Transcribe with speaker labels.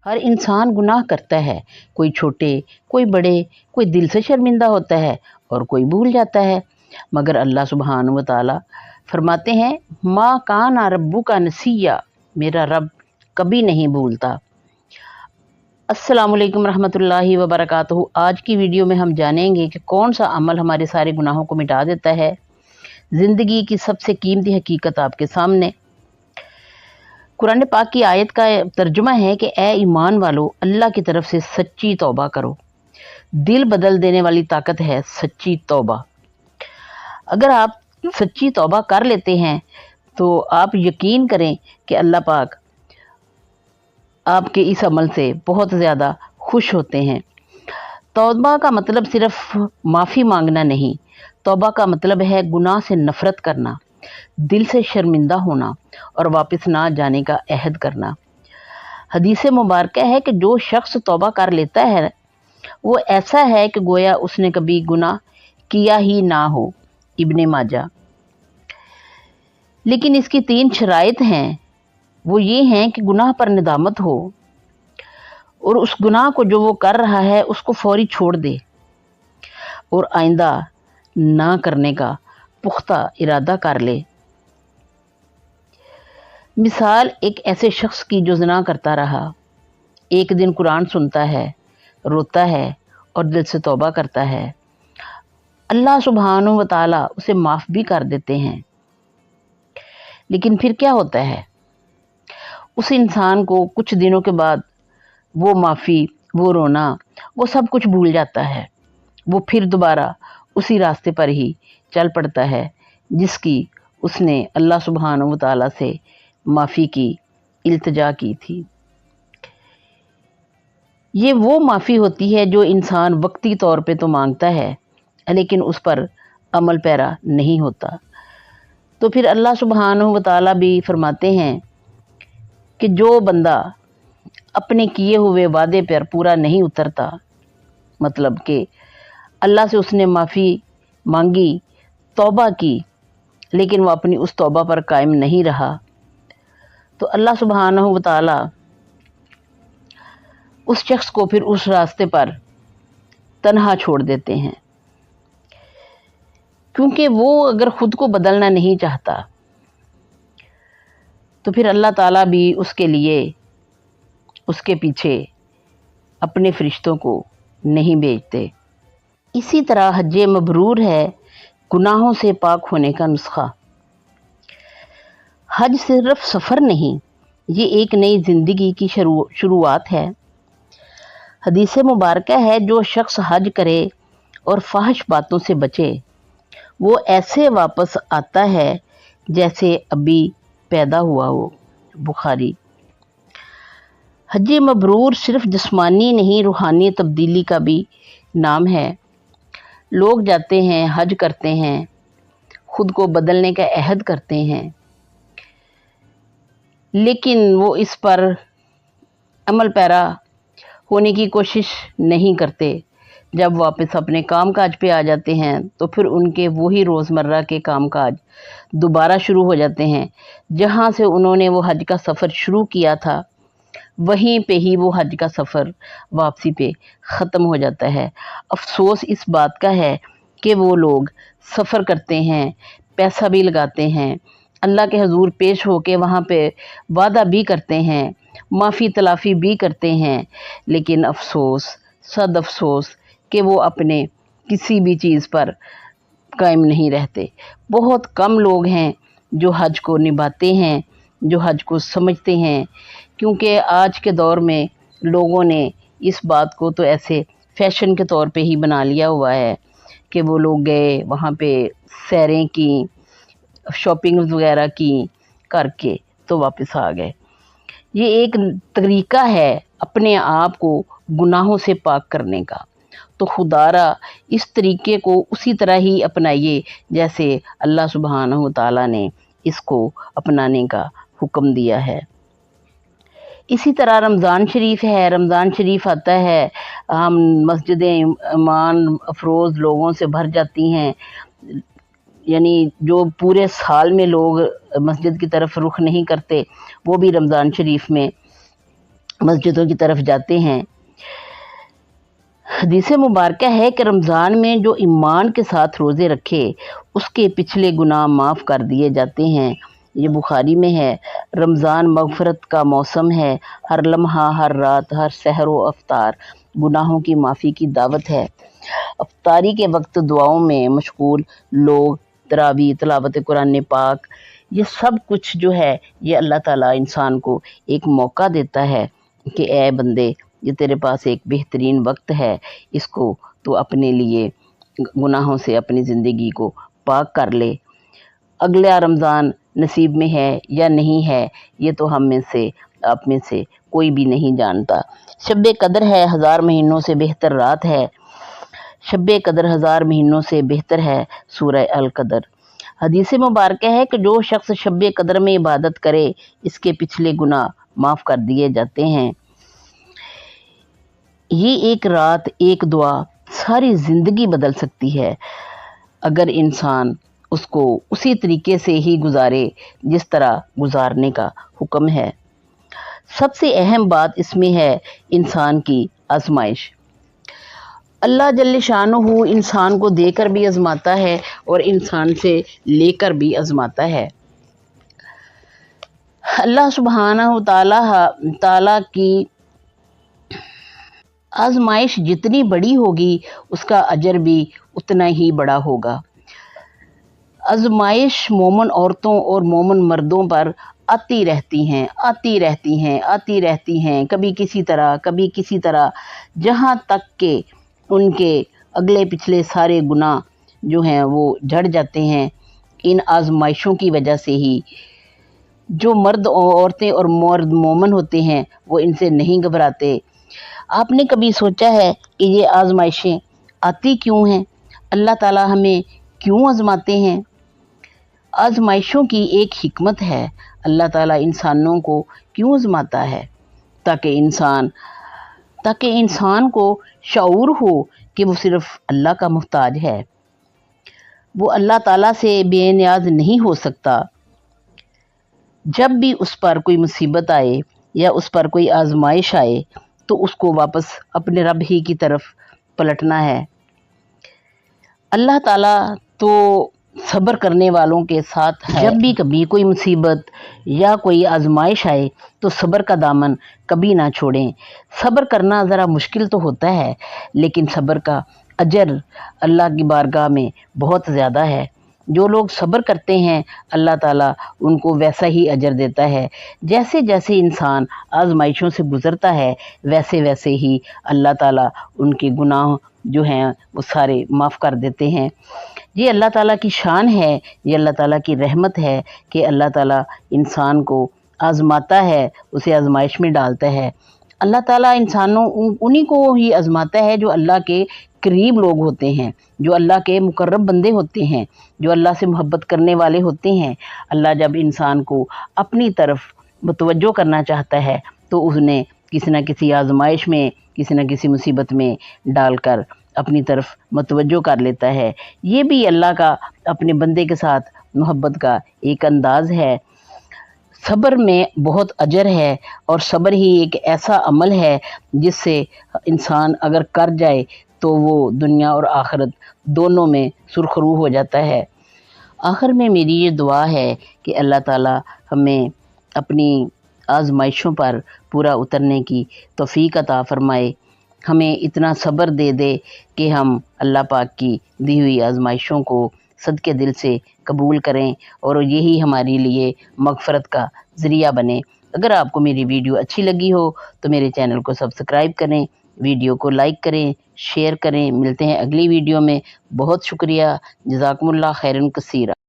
Speaker 1: हर इंसान गुनाह करता है, कोई छोटे, कोई बड़े, कोई दिल से शर्मिंदा होता है और कोई भूल जाता है। मगर अल्लाह सुब्हानहू व तआला फरमाते हैं, मा काना रब्बुका नसिया, मेरा रब कभी नहीं भूलता। अस्सलामुअलैकुम रहमतुल्लाहि व बरकातुहू। आज की वीडियो में हम जानेंगे कि कौन सा अमल हमारे सारे गुनाहों को मिटा देता है। ज़िंदगी की सबसे कीमती हकीकत आपके सामने। कुरान पाक की आयत का तर्जुमा है कि ए ईमान वालो, अल्लाह की तरफ से सच्ची तौबा करो। दिल बदल देने वाली ताकत है सच्ची तौबा। अगर आप सच्ची तौबा कर लेते हैं तो आप यकीन करें कि अल्लाह पाक आपके इस अमल से बहुत ज़्यादा खुश होते हैं। तौबा का मतलब सिर्फ माफ़ी मांगना नहीं, तौबा का मतलब है गुनाह से नफ़रत करना, दिल से शर्मिंदा होना और वापस ना जाने का अहद करना। हदीस मुबारक है कि जो शख्स तौबा कर लेता है वो ऐसा है कि गोया उसने कभी गुनाह किया ही ना हो। इब्ने माजा। लेकिन इसकी 3 शराइत हैं। वो ये हैं कि गुनाह पर निदामत हो और उस गुनाह को जो वो कर रहा है उसको फौरी छोड़ दे और आइंदा ना करने का पुख्ता इरादा कर ले। मिसाल एक ऐसे शख्स की जो ज़िना करता रहा, एक दिन कुरान सुनता है, रोता है और दिल से तौबा करता है, अल्लाह सुब्हानहू व तआला उसे माफ़ भी कर देते हैं। लेकिन फिर क्या होता है, उस इंसान को कुछ दिनों के बाद वो माफ़ी, वो रोना, वो सब कुछ भूल जाता है। वो फिर दोबारा उसी रास्ते पर ही चल पड़ता है जिसकी उसने अल्लाह सुब्हानहू व तआला से माफ़ी की इल्तिजा की थी। ये वो माफ़ी होती है जो इंसान वक्ती तौर पे तो मांगता है लेकिन उस पर अमल पैरा नहीं होता। तो फिर अल्लाह सुब्हानहू व तआला भी फरमाते हैं कि जो बंदा अपने किए हुए वादे पर पूरा नहीं उतरता, मतलब कि अल्लाह से उसने माफ़ी मांगी, तौबा की, लेकिन वो अपनी उस तौबा पर कायम नहीं रहा, तो अल्लाह सुब्हानहू व तआला उस शख्स को फिर उस रास्ते पर तन्हा छोड़ देते हैं। क्योंकि वो अगर ख़ुद को बदलना नहीं चाहता तो फिर अल्लाह ताला भी उसके लिए उसके पीछे अपने फरिश्तों को नहीं भेजते। इसी तरह हज मबरूर है गुनाहों से पाक होने का नुस्खा। हज सिर्फ सफ़र नहीं, ये एक नई ज़िंदगी की शुरुआत है। हदीस मुबारक है, जो शख्स हज करे और फाहिश बातों से बचे वो ऐसे वापस आता है जैसे अभी पैदा हुआ हो। बुखारी। हज मबरूर सिर्फ जिस्मानी नहीं, रूहानी तब्दीली का भी नाम है। लोग जाते हैं, हज करते हैं, ख़ुद को बदलने का अहद करते हैं, लेकिन वो इस पर अमल पैरा होने की कोशिश नहीं करते। जब वापस अपने कामकाज पे आ जाते हैं तो फिर उनके वही रोज़मर्रा के कामकाज दोबारा शुरू हो जाते हैं। जहाँ से उन्होंने वो हज का सफ़र शुरू किया था वहीं पे ही वो हज का सफ़र वापसी पे ख़त्म हो जाता है। अफसोस इस बात का है कि वो लोग सफ़र करते हैं, पैसा भी लगाते हैं, अल्लाह के हजूर पेश होके वहाँ पे वादा भी करते हैं, माफ़ी तलाफ़ी भी करते हैं, लेकिन अफसोस, सद अफसोस कि वो अपने किसी भी चीज़ पर कायम नहीं रहते। बहुत कम लोग हैं जो हज को निभाते हैं, जो हज को समझते हैं, क्योंकि आज के दौर में लोगों ने इस बात को तो ऐसे फैशन के तौर पे ही बना लिया हुआ है कि वो लोग गए वहाँ पे सैरें की, शॉपिंग वगैरह की करके तो वापस आ गए। ये एक तरीका है अपने आप को गुनाहों से पाक करने का। तो खुदारा इस तरीके को उसी तरह ही अपनाइए जैसे अल्लाह सुब्हानहू ताला ने इसको अपनाने का हुक्म दिया है। इसी तरह रमज़ान शरीफ है। रमज़ान शरीफ आता है, हम मस्जिदें ईमान अफरोज़ लोगों से भर जाती हैं। यानी जो पूरे साल में लोग मस्जिद की तरफ रुख नहीं करते वो भी रमज़ान शरीफ में مسجدوں کی طرف جاتے ہیں۔ حدیث مبارکہ ہے کہ رمضان میں جو ایمان کے ساتھ روزے رکھے اس کے پچھلے گناہ معاف کر دیے جاتے ہیں۔ یہ بخاری میں ہے۔ رمضان مغفرت کا موسم ہے، ہر لمحہ، ہر رات، ہر سحر و افطار گناہوں کی معافی کی دعوت ہے۔ افطاری کے وقت دعاؤں میں مشغول لوگ، تراویح، تلاوت قرآن پاک، یہ سب کچھ جو ہے یہ اللہ تعالیٰ انسان کو ایک موقع دیتا ہے کہ اے بندے، یہ تیرے پاس ایک بہترین وقت ہے، اس کو تو اپنے لیے گناہوں سے اپنی زندگی کو پاک کر لے۔ اگلا رمضان نصیب میں ہے یا نہیں ہے یہ تو ہم میں سے، آپ میں سے کوئی بھی نہیں جانتا۔ شب قدر ہے، 1000 مہینوں سے بہتر رات ہے۔ شب قدر 1000 مہینوں سے بہتر ہے سورہ القدر۔ حدیث مبارکہ ہے کہ جو شخص شب قدر میں عبادت کرے اس کے پچھلے گناہ معاف کر دیے جاتے ہیں۔ یہ ایک رات، ایک دعا ساری زندگی بدل سکتی ہے اگر انسان اس کو اسی طریقے سے ہی گزارے جس طرح گزارنے کا حکم ہے۔ سب سے اہم بات اس میں ہے انسان کی آزمائش۔ اللہ جل شانہ انسان کو دے کر بھی آزماتا ہے اور انسان سے لے کر بھی آزماتا ہے۔ اللہ سبحانہ تعالیٰ کی آزمائش جتنی بڑی ہوگی اس کا اجر بھی اتنا ہی بڑا ہوگا۔ آزمائش مومن عورتوں اور مومن مردوں پر آتی رہتی ہیں، کبھی کسی طرح، جہاں تک کہ ان کے اگلے پچھلے سارے گناہ جو ہیں وہ جھڑ جاتے ہیں۔ ان آزمائشوں کی وجہ سے ہی جو مرد عورتیں اور مرد مومن ہوتے ہیں وہ ان سے نہیں گھبراتے۔ آپ نے کبھی سوچا ہے کہ یہ آزمائشیں آتی کیوں ہیں؟ اللہ تعالیٰ ہمیں کیوں آزماتے ہیں؟ آزمائشوں کی ایک حکمت ہے۔ اللہ تعالیٰ انسانوں کو کیوں آزماتا ہے؟ تاکہ انسان کو شعور ہو کہ وہ صرف اللہ کا محتاج ہے، وہ اللہ تعالیٰ سے بے نیاز نہیں ہو سکتا۔ جب بھی اس پر کوئی مصیبت آئے یا اس پر کوئی آزمائش آئے تو اس کو واپس اپنے رب ہی کی طرف پلٹنا ہے۔ اللہ تعالیٰ تو صبر کرنے والوں کے ساتھ ہے۔ جب بھی کبھی کوئی مصیبت یا کوئی آزمائش آئے تو صبر کا دامن کبھی نہ چھوڑیں۔ صبر کرنا ذرا مشکل تو ہوتا ہے لیکن صبر کا اجر اللہ کی بارگاہ میں بہت زیادہ ہے۔ جو لوگ صبر کرتے ہیں اللہ تعالیٰ ان کو ویسا ہی اجر دیتا ہے۔ جیسے جیسے انسان آزمائشوں سے گزرتا ہے ویسے ویسے ہی اللہ تعالیٰ ان کے گناہ جو ہیں وہ سارے معاف کر دیتے ہیں۔ یہ اللہ تعالیٰ کی شان ہے، یہ اللہ تعالیٰ کی رحمت ہے کہ اللہ تعالیٰ انسان کو آزماتا ہے، اسے آزمائش میں ڈالتا ہے۔ اللہ تعالیٰ انہی کو ہی آزماتا ہے جو اللہ کے قریب لوگ ہوتے ہیں، جو اللہ کے مقرب بندے ہوتے ہیں، جو اللہ سے محبت کرنے والے ہوتے ہیں۔ اللہ جب انسان کو اپنی طرف متوجہ کرنا چاہتا ہے تو انہیں کسی نہ کسی آزمائش میں، کسی نہ کسی مصیبت میں ڈال کر اپنی طرف متوجہ کر لیتا ہے۔ یہ بھی اللہ کا اپنے بندے کے ساتھ محبت کا ایک انداز ہے۔ صبر میں بہت اجر ہے اور صبر ہی ایک ایسا عمل ہے جس سے انسان اگر کر جائے تو وہ دنیا اور آخرت دونوں میں سرخرو ہو جاتا ہے۔ آخر میں میری یہ دعا ہے کہ اللہ تعالیٰ ہمیں اپنی آزمائشوں پر پورا اترنے کی توفیق عطا فرمائے، ہمیں اتنا صبر دے دے کہ ہم اللہ پاک کی دی ہوئی آزمائشوں کو صدقے دل سے قبول کریں اور یہی ہمارے لیے مغفرت کا ذریعہ بنے۔ اگر آپ کو میری ویڈیو اچھی لگی ہو تو میرے چینل کو سبسکرائب کریں، ویڈیو کو لائک کریں، شیئر کریں۔ ملتے ہیں اگلی ویڈیو میں۔ بہت شکریہ، جزاکم اللہ خیرن کثیرا۔